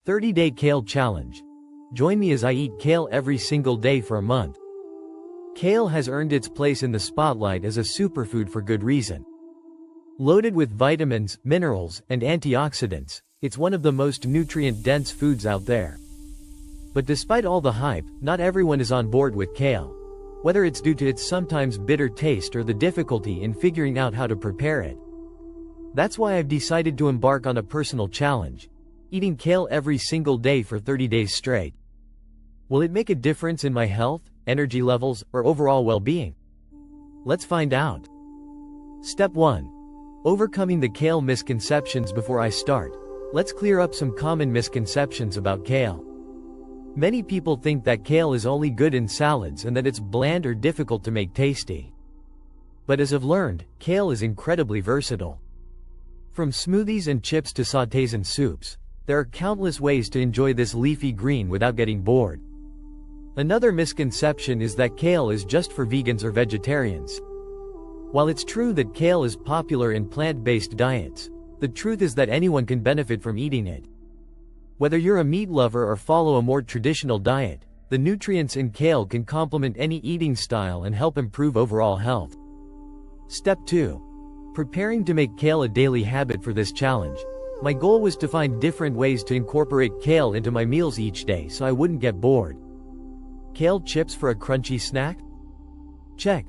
30-Day Kale Challenge. Join me as I eat kale every single day for a month. Kale has earned its place in the spotlight as a superfood for good reason. Loaded with vitamins, minerals, and antioxidants, it's one of the most nutrient-dense foods out there. But despite all the hype, not everyone is on board with kale. Whether it's due to its sometimes bitter taste or the difficulty in figuring out how to prepare it. That's why I've decided to embark on a personal challenge. Eating kale every single day for 30 days straight. Will it make a difference in my health, energy levels, or overall well-being? Let's find out. Step 1. Overcoming the kale misconceptions. Before I start, let's clear up some common misconceptions about kale. Many people think that kale is only good in salads and that it's bland or difficult to make tasty. But as I've learned, kale is incredibly versatile. From smoothies and chips to sautés and soups, there are countless ways to enjoy this leafy green without getting bored. Another misconception is that kale is just for vegans or vegetarians. While it's true that kale is popular in plant-based diets, the truth is that anyone can benefit from eating it. Whether you're a meat lover or follow a more traditional diet, the nutrients in kale can complement any eating style and help improve overall health. Step 2. Preparing to make kale a daily habit. For this challenge, my goal was to find different ways to incorporate kale into my meals each day so I wouldn't get bored. Kale chips for a crunchy snack? Check.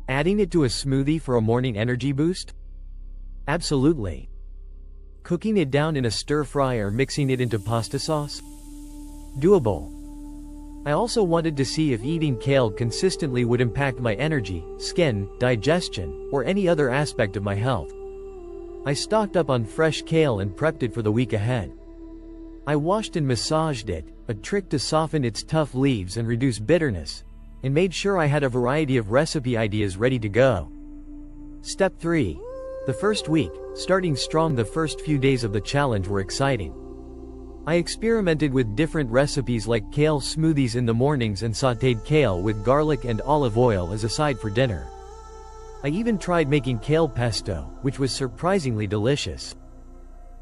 Adding it to a smoothie for a morning energy boost? Absolutely. Cooking it down in a stir-fry or mixing it into pasta sauce? Doable. I also wanted to see if eating kale consistently would impact my energy, skin, digestion, or any other aspect of my health. I stocked up on fresh kale and prepped it for the week ahead. I washed and massaged it, a trick to soften its tough leaves and reduce bitterness, and made sure I had a variety of recipe ideas ready to go. Step 3. The first week, starting strong. The first few days of the challenge were exciting. I experimented with different recipes like kale smoothies in the mornings and sautéed kale with garlic and olive oil as a side for dinner. I even tried making kale pesto, which was surprisingly delicious.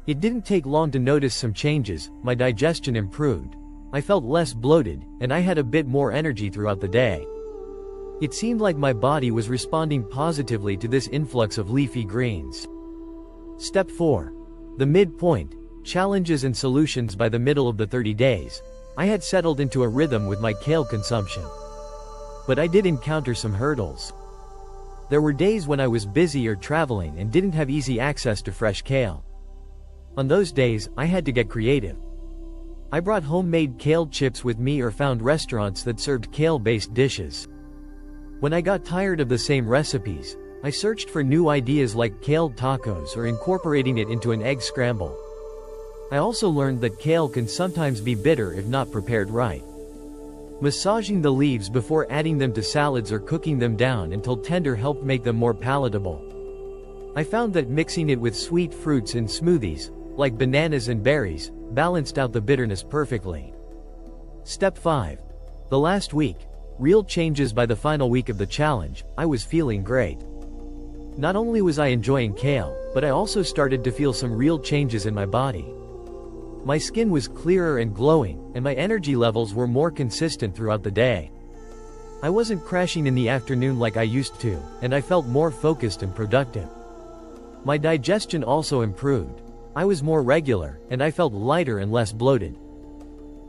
It didn't take long to notice some changes. My digestion improved, I felt less bloated, and I had a bit more energy throughout the day. It seemed like my body was responding positively to this influx of leafy greens. Step 4. The midpoint. Challenges and solutions. By the middle of the 30 days, I had settled into a rhythm with my kale consumption. But I did encounter some hurdles. There were days when I was busy or traveling and didn't have easy access to fresh kale. On those days, I had to get creative. I brought homemade kale chips with me or found restaurants that served kale-based dishes. When I got tired of the same recipes, I searched for new ideas like kale tacos or incorporating it into an egg scramble. I also learned that kale can sometimes be bitter if not prepared right. Massaging the leaves before adding them to salads or cooking them down until tender helped make them more palatable. I found that mixing it with sweet fruits in smoothies, like bananas and berries, balanced out the bitterness perfectly. Step 5. The last week. Real changes. By the final week of the challenge, I was feeling great. Not only was I enjoying kale, but I also started to feel some real changes in my body. My skin was clearer and glowing, and my energy levels were more consistent throughout the day. I wasn't crashing in the afternoon like I used to, and I felt more focused and productive. My digestion also improved. I was more regular, and I felt lighter and less bloated.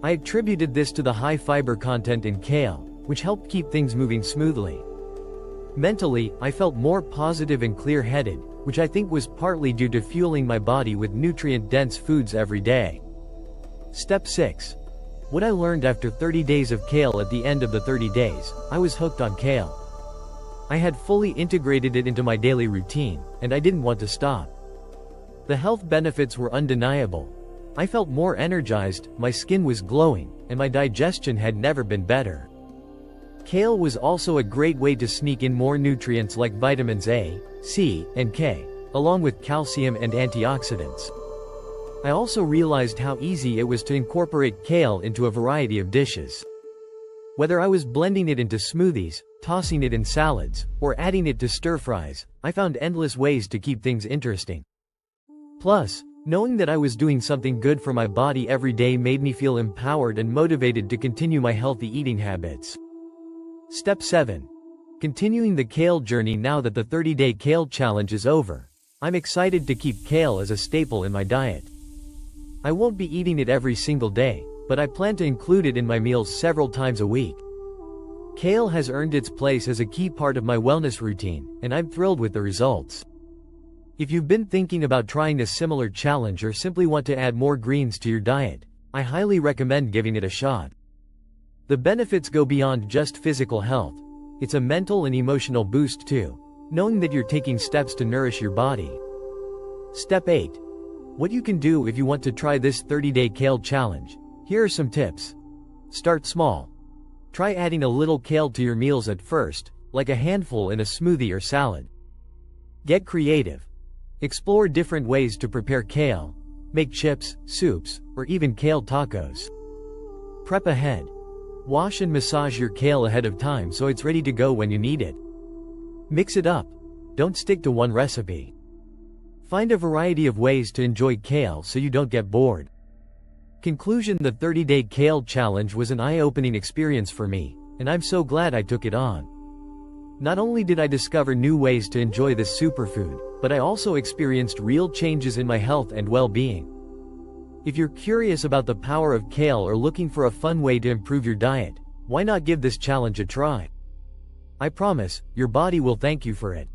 I attributed this to the high fiber content in kale, which helped keep things moving smoothly. Mentally, I felt more positive and clear-headed, which I think was partly due to fueling my body with nutrient-dense foods every day. Step 6. What I learned after 30 days of kale. At the end of the 30 days, I was hooked on kale. I had fully integrated it into my daily routine, and I didn't want to stop. The health benefits were undeniable. I felt more energized, my skin was glowing, and my digestion had never been better. Kale was also a great way to sneak in more nutrients like vitamins A, C, and K, along with calcium and antioxidants. I also realized how easy it was to incorporate kale into a variety of dishes. Whether I was blending it into smoothies, tossing it in salads, or adding it to stir-fries, I found endless ways to keep things interesting. Plus, Knowing that I was doing something good for my body every day made me feel empowered and motivated to continue my healthy eating habits. Step 7. Continuing the kale journey. Now that the 30-day kale challenge is over, I'm excited to keep kale as a staple in my diet. I won't be eating it every single day, but I plan to include it in my meals several times a week. Kale has earned its place as a key part of my wellness routine, and I'm thrilled with the results. If you've been thinking about trying a similar challenge or simply want to add more greens to your diet, I highly recommend giving it a shot. The benefits go beyond just physical health. It's a mental and emotional boost too, knowing that you're taking steps to nourish your body. Step 8. What you can do if you want to try this 30-day kale challenge. Here are some tips. Start small. Try adding a little kale to your meals at first, like a handful in a smoothie or salad. Get creative. Explore different ways to prepare kale. Make chips, soups, or even kale tacos. Prep ahead. Wash and massage your kale ahead of time so it's ready to go when you need it. Mix it up. Don't stick to one recipe. Find a variety of ways to enjoy kale so you don't get bored. Conclusion: the 30-day kale challenge was an eye-opening experience for me, and I'm so glad I took it on. Not only did I discover new ways to enjoy this superfood, but I also experienced real changes in my health and well-being. If you're curious about the power of kale or looking for a fun way to improve your diet, why not give this challenge a try? I promise, your body will thank you for it.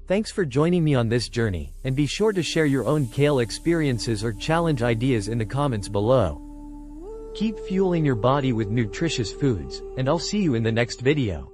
Thanks for joining me on this journey, and be sure to share your own kale experiences or challenge ideas in the comments below. Keep fueling your body with nutritious foods, and I'll see you in the next video.